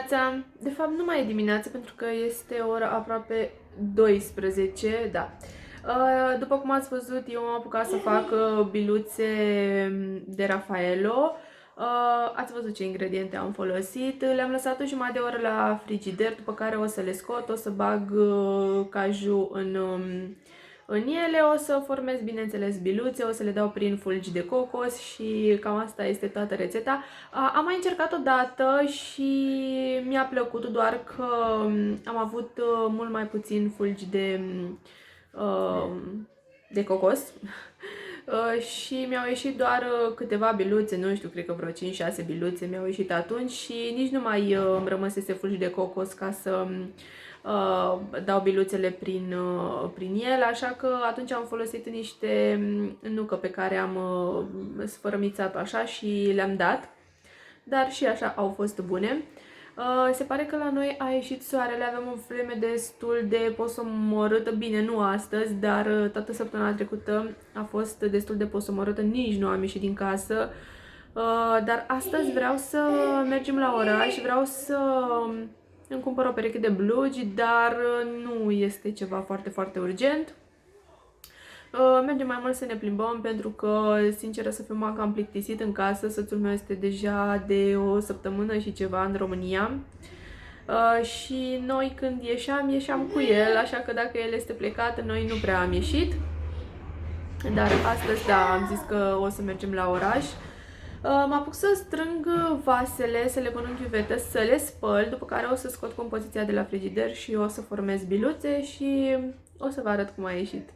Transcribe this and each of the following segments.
dimineața, de fapt nu mai e dimineața pentru că este ora aproape 12, da. După cum ați văzut, eu am apucat să fac biluțe de Raffaello. Ați văzut ce ingrediente am folosit. Le-am lăsat o jumătate de oră la frigider, după care o să le scot, o să bag caju în ele, o să formez, bineînțeles, biluțe, o să le dau prin fulgi de cocos și cam asta este toată rețeta. Am mai încercat odată și mi-a plăcut, doar că am avut mult mai puțin fulgi de cocos. Și mi-au ieșit doar câteva biluțe, nu știu, cred că vreo 5-6 biluțe mi-au ieșit atunci și nici nu mai îmi rămăsese fulgi de cocos ca să dau biluțele prin el, așa că atunci am folosit niște nucă pe care am sfărămițat așa și le-am dat, dar și așa au fost bune. Se pare că la noi a ieșit soarele, avem o vreme destul de posomorâtă, bine, nu astăzi, dar toată săptămâna trecută a fost destul de posomorâtă, nici nu am ieșit din casă, dar astăzi vreau să mergem la oraș, vreau să îmi cumpăr o pereche de blugi, dar nu este ceva foarte, foarte urgent. Mergem mai mult să ne plimbăm pentru că, sinceră să fiu, m-am cam plictisit în casă. Soțul meu este deja de o săptămână și ceva în România și noi când ieșeam cu el, așa că dacă el este plecat, noi nu prea am ieșit. Dar astăzi, da, am zis că o să mergem la oraș. Mă apuc să strâng vasele, să le pun în chiuvetă, să le spăl, după care o să scot compoziția de la frigider și o să formez biluțe și o să vă arăt cum a ieșit.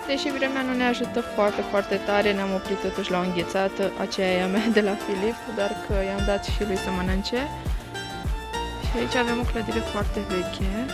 Deși vremea nu ne ajută foarte, foarte tare, ne-am oprit totuși la o înghețată, aceea e a mea de la Filip, doar că i-am dat și lui să mănânce. Și aici avem o clădire foarte veche.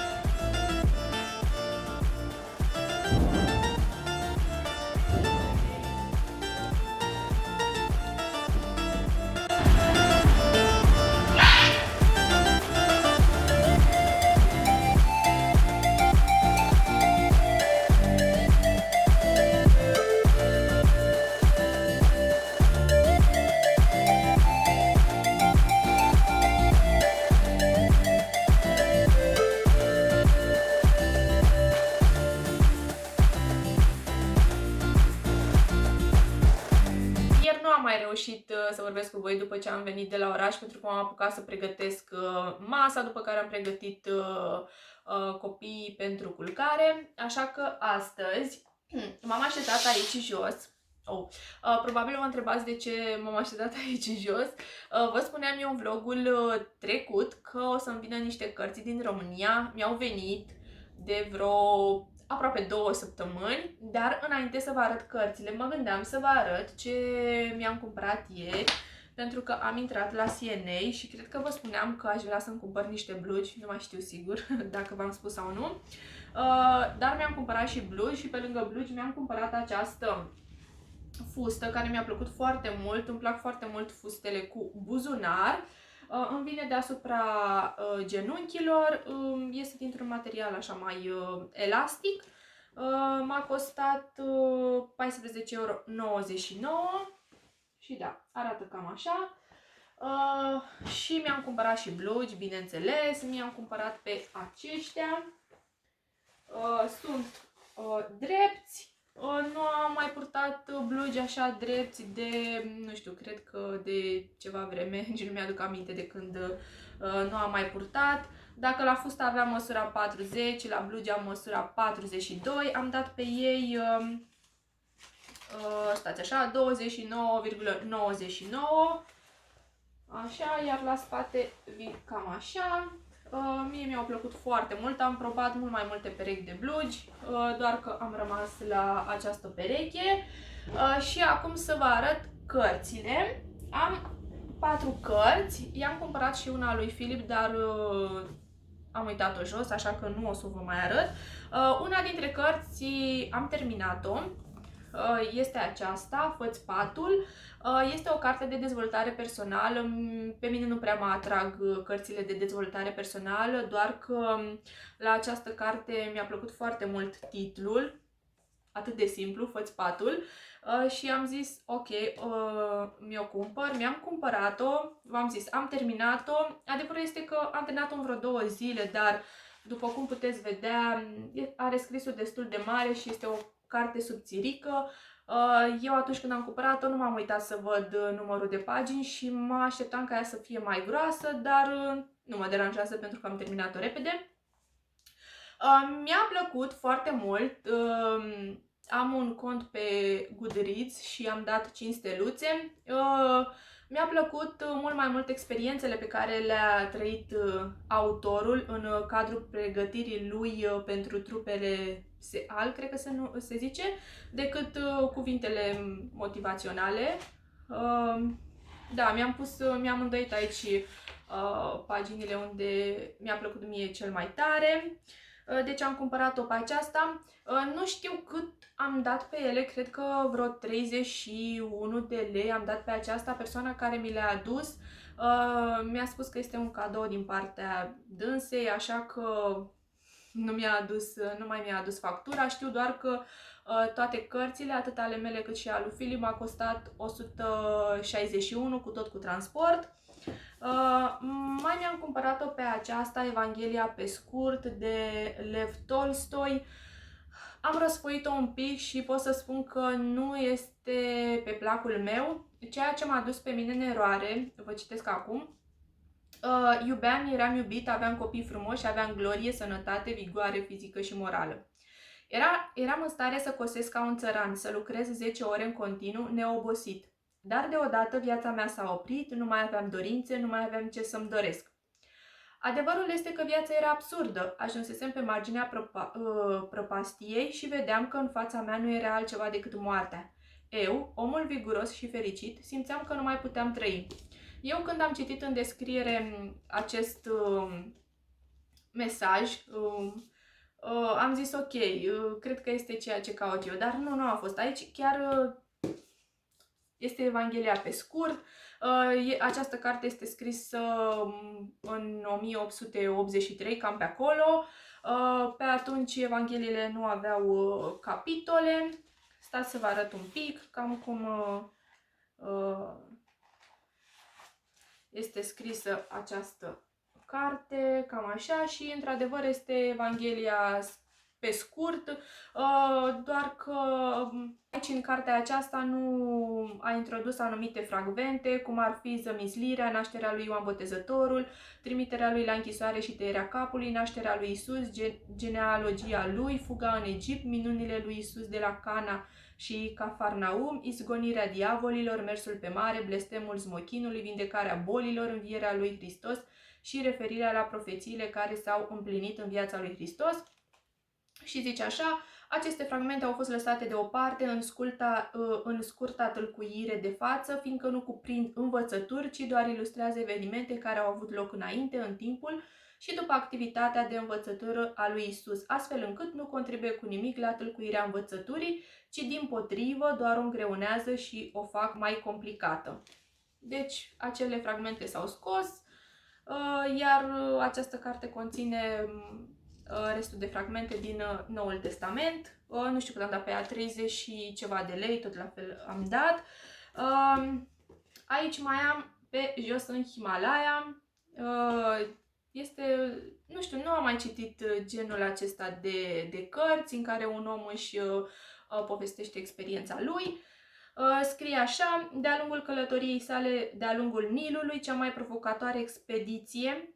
Am mai reușit să vorbesc cu voi după ce am venit de la oraș, pentru că m-am apucat să pregătesc masa, după care am pregătit copiii pentru culcare, așa că astăzi m-am așezat aici jos. Probabil vă întrebați de ce m-am așezat aici jos. Vă spuneam eu în vlogul trecut că o să-mi vină niște cărți din România, mi-au venit de vreo aproape 2 săptămâni, dar înainte să vă arăt cărțile, mă gândeam să vă arăt ce mi-am cumpărat ieri, pentru că am intrat la C&A și cred că vă spuneam că aș vrea să-mi cumpăr niște blugi, nu mai știu sigur dacă v-am spus sau nu, dar mi-am cumpărat și blugi și pe lângă blugi mi-am cumpărat această fustă care mi-a plăcut foarte mult, îmi plac foarte mult fustele cu buzunar. Îmi vine deasupra genunchilor, este dintr-un material așa mai elastic. M-a costat 14,99 € și da, arată cam așa. Și mi-am cumpărat și blugi, bineînțeles, mi-am cumpărat pe aceștia. Sunt drepți. Nu am mai purtat blugi așa drepți de, nu știu, cred că de ceva vreme, nici nu mi-aduc aminte de când nu am mai purtat. Dacă la fustă aveam măsura 40, la blugi am măsura 42, am dat pe ei, stați așa, 29,99, așa, iar la spate vin cam așa. Mie mi-au plăcut foarte mult, am probat mult mai multe perechi de blugi, doar că am rămas la această pereche. Și acum să vă arăt cărțile. Am 4 cărți, i-am cumpărat și una lui Filip, dar am uitat-o jos, așa că nu o să vă mai arăt. Una dintre cărți am terminat-o. Este aceasta, Fă-ți patul. Este o carte de dezvoltare personală. Pe mine nu prea mă atrag cărțile de dezvoltare personală, doar că la această carte mi-a plăcut foarte mult titlul, atât de simplu, Fă-ți patul. Și am zis, ok, mi-o cumpăr, mi-am cumpărat-o, v-am zis, am terminat-o. Adevărul este că am terminat-o în vreo 2 zile, dar după cum puteți vedea, are scrisul destul de mare și este o carte subțirică. Eu atunci când am cumpărat-o nu m-am uitat să văd numărul de pagini și mă așteptam ca ea să fie mai groasă, dar nu mă deranjează pentru că am terminat-o repede. Mi-a plăcut foarte mult. Am un cont pe Goodreads și am dat 5 steluțe. Mi-a plăcut mult mai mult experiențele pe care le-a trăit autorul în cadrul pregătirii lui pentru trupele SEAL, cred că se zice, decât cuvintele motivaționale. Da, mi-am îndoit aici paginile unde mi-a plăcut mie cel mai tare. Deci am cumpărat-o pe aceasta. Nu știu cât am dat pe ele, cred că vreo 31 de lei am dat pe aceasta. Persoana care mi le-a adus mi-a spus că este un cadou din partea dânsei, așa că nu mai mi-a adus factura. Știu doar că toate cărțile, atât ale mele cât și ale lui Filip, m-a costat 161 cu tot cu transport. Mai mi-am cumpărat-o pe aceasta, Evanghelia pe scurt, de Lev Tolstoi. Am răsfoit-o un pic și pot să spun că nu este pe placul meu. Ceea ce m-a dus pe mine în eroare, vă citesc acum. Iubeam, eram iubit, aveam copii frumoși, aveam glorie, sănătate, vigoare fizică și morală. Eram în stare să cosesc ca un țăran, să lucrez 10 ore în continuu, neobosit. Dar deodată viața mea s-a oprit, nu mai aveam dorințe, nu mai aveam ce să-mi doresc. Adevărul este că viața era absurdă. Ajunsesem pe marginea prăpastiei și vedeam că în fața mea nu era altceva decât moartea. Eu, omul viguros și fericit, simțeam că nu mai puteam trăi. Eu, când am citit în descriere acest mesaj, am zis ok, cred că este ceea ce caut eu, dar nu a fost aici. Chiar este Evanghelia pe scurt. Această carte este scrisă în 1883, cam pe acolo. Pe atunci Evangheliile nu aveau capitole. Stați să vă arăt un pic cam cum este scrisă această carte, cam așa, și într-adevăr este Evanghelia pe scurt, doar că aici în cartea aceasta nu a introdus anumite fragmente, cum ar fi zămislirea, nașterea lui Ioan Botezătorul, trimiterea lui la închisoare și tăierea capului, nașterea lui Isus, genealogia lui, fuga în Egipt, minunile lui Isus de la Cana și Cafarnaum, izgonirea diavolilor, mersul pe mare, blestemul smochinului, vindecarea bolilor, învierea lui Hristos și referirea la profețiile care s-au împlinit în viața lui Hristos. Și zice așa: aceste fragmente au fost lăsate deoparte în scurta tâlcuire de față, fiindcă nu cuprind învățături, ci doar ilustrează evenimente care au avut loc înainte, în timpul și după activitatea de învățătură a lui Isus, astfel încât nu contribuie cu nimic la tâlcuirea învățăturii, ci dimpotrivă doar o îngreunează și o fac mai complicată. Deci, acele fragmente s-au scos, iar această carte conține restul de fragmente din Noul Testament. Nu știu cât am dat pe ea, 30 și ceva de lei, tot la fel am dat. Aici mai am pe Jos în Himalaya. Nu știu, nu am mai citit genul acesta de cărți în care un om își povestește experiența lui. Scrie așa: de-a lungul călătoriei sale de-a lungul Nilului, cea mai provocatoare expediție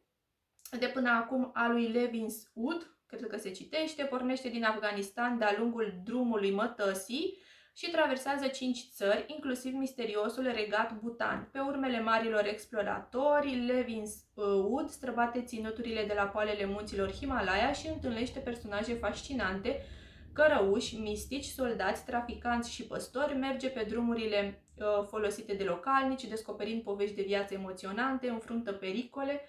de până acum a lui Levins Wood, cred că se citește, pornește din Afganistan de-a lungul drumului mătăsii, și traversează 5 țări, inclusiv misteriosul regat Bhutan. Pe urmele marilor exploratori, Levins Wood străbate ținuturile de la poalele munților Himalaya și întâlnește personaje fascinante, cărăuși, mistici, soldați, traficanți și păstori, merge pe drumurile folosite de localnici, descoperind povești de viață emoționante, înfruntă pericole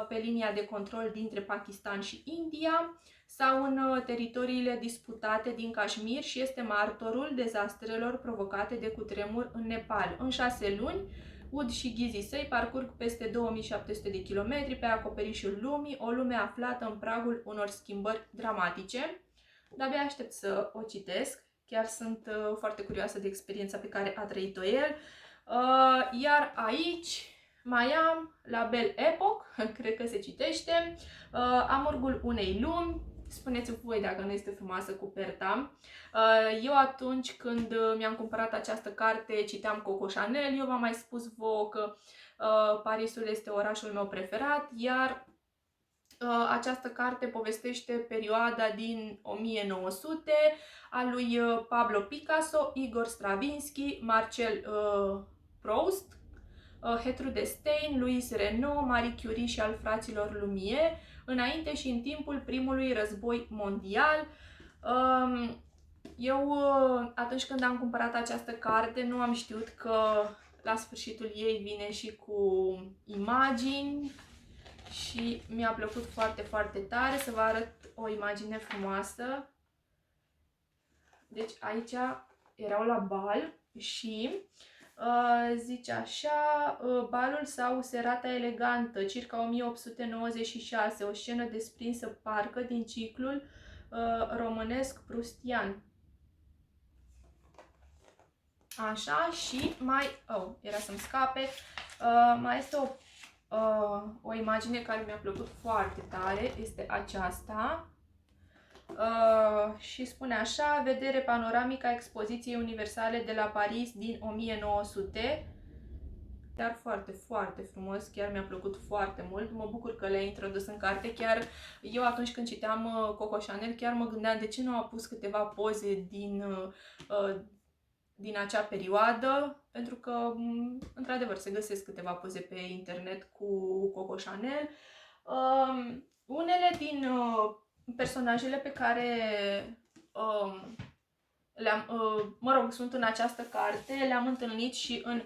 pe linia de control dintre Pakistan și India sau în teritoriile disputate din Kashmir și este martorul dezastrelor provocate de cutremur în Nepal. În 6 luni, Wood și ghizii săi parcurg peste 2700 de kilometri pe acoperișul lumii, o lume aflată în pragul unor schimbări dramatice. De-abia aștept să o citesc, chiar sunt foarte curioasă de experiența pe care a trăit-o el. Iar aici mai am La Belle Époque, cred că se citește, Amurgul unei lumi. Spuneți-mi voi dacă nu este frumoasă cuperta. Eu atunci când mi-am cumpărat această carte citeam Coco Chanel. Eu v-am mai spus vouă că Parisul este orașul meu preferat, iar această carte povestește perioada din 1900 a lui Pablo Picasso, Igor Stravinsky, Marcel Proust, Gertrude Stein, Louis Renaud, Marie Curie și al fraților Lumière, înainte și în timpul primului război mondial. Eu, atunci când am cumpărat această carte, nu am știut că la sfârșitul ei vine și cu imagini și mi-a plăcut foarte, foarte tare. Să vă arăt o imagine frumoasă. Deci aici erau la bal și zice așa, balul sau serata elegantă, circa 1896, o scenă desprinsă parcă din ciclul românesc prustian. Așa, și mai, era să-mi scape, mai este o imagine care mi-a plăcut foarte tare, este aceasta. Și spune așa: vedere panoramică a expoziției universale de la Paris din 1900. Dar foarte, foarte frumos, chiar mi-a plăcut foarte mult. Mă bucur că le-ai introdus în carte. Chiar eu atunci când citeam Coco Chanel, chiar mă gândeam de ce nu a pus câteva poze din acea perioadă, pentru că într-adevăr se găsesc câteva poze pe internet cu Coco Chanel. Unele din personajele pe care sunt în această carte, le-am întâlnit și în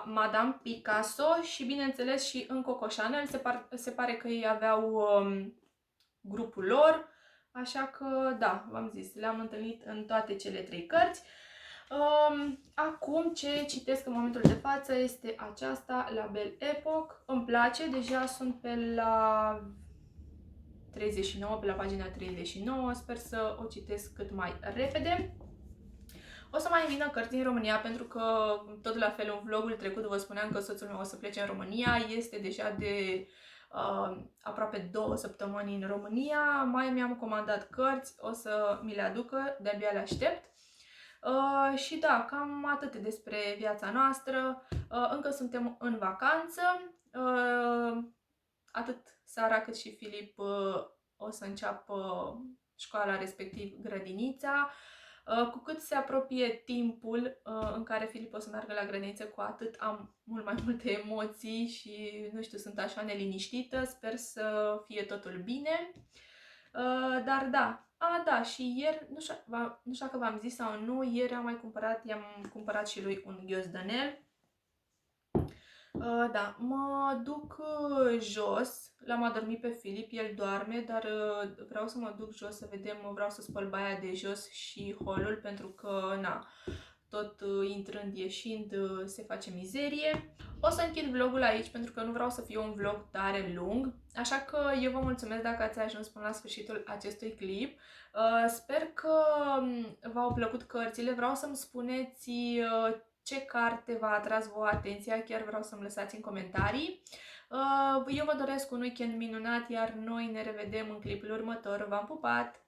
Madame Picasso și bineînțeles și în Coco Chanel. Se pare că ei aveau grupul lor, așa că da, v-am zis, le-am întâlnit în toate cele 3 cărți. Acum ce citesc în momentul de față este aceasta, La Belle Époque. Îmi place, deja sunt pe la 39, pe la pagina 39, sper să o citesc cât mai repede. O să mai vină cărți din România, pentru că tot la fel în vlogul trecut vă spuneam că soțul meu o să plece în România, este deja de aproape 2 săptămâni în România, mai mi-am comandat cărți, o să mi le aducă, de-abia le aștept. Și da, cam atât despre viața noastră, încă suntem în vacanță, atât Sara cât și Filip o să înceapă școala, respectiv grădinița. Cu cât se apropie timpul în care Filip o să meargă la grădiniță, cu atât am mult mai multe emoții și, nu știu, sunt așa neliniștită, sper să fie totul bine. Dar da, da, și ieri, nu știu dacă v-am zis sau nu, ieri i-am cumpărat și lui un ghiozdanel. Da, mă duc jos, l-am adormit pe Filip, el doarme, dar vreau să mă duc jos să vedem, vreau să spăl baia de jos și holul, pentru că, na, tot intrând, ieșind, se face mizerie. O să închid vlogul aici, pentru că nu vreau să fie un vlog tare lung, așa că eu vă mulțumesc dacă ați ajuns până la sfârșitul acestui clip. Sper că v-au plăcut cărțile, vreau să-mi spuneți ce carte v-a atras vouă atenția, chiar vreau să-mi lăsați în comentarii. Eu vă doresc un weekend minunat, iar noi ne revedem în clipul următor. V-am pupat!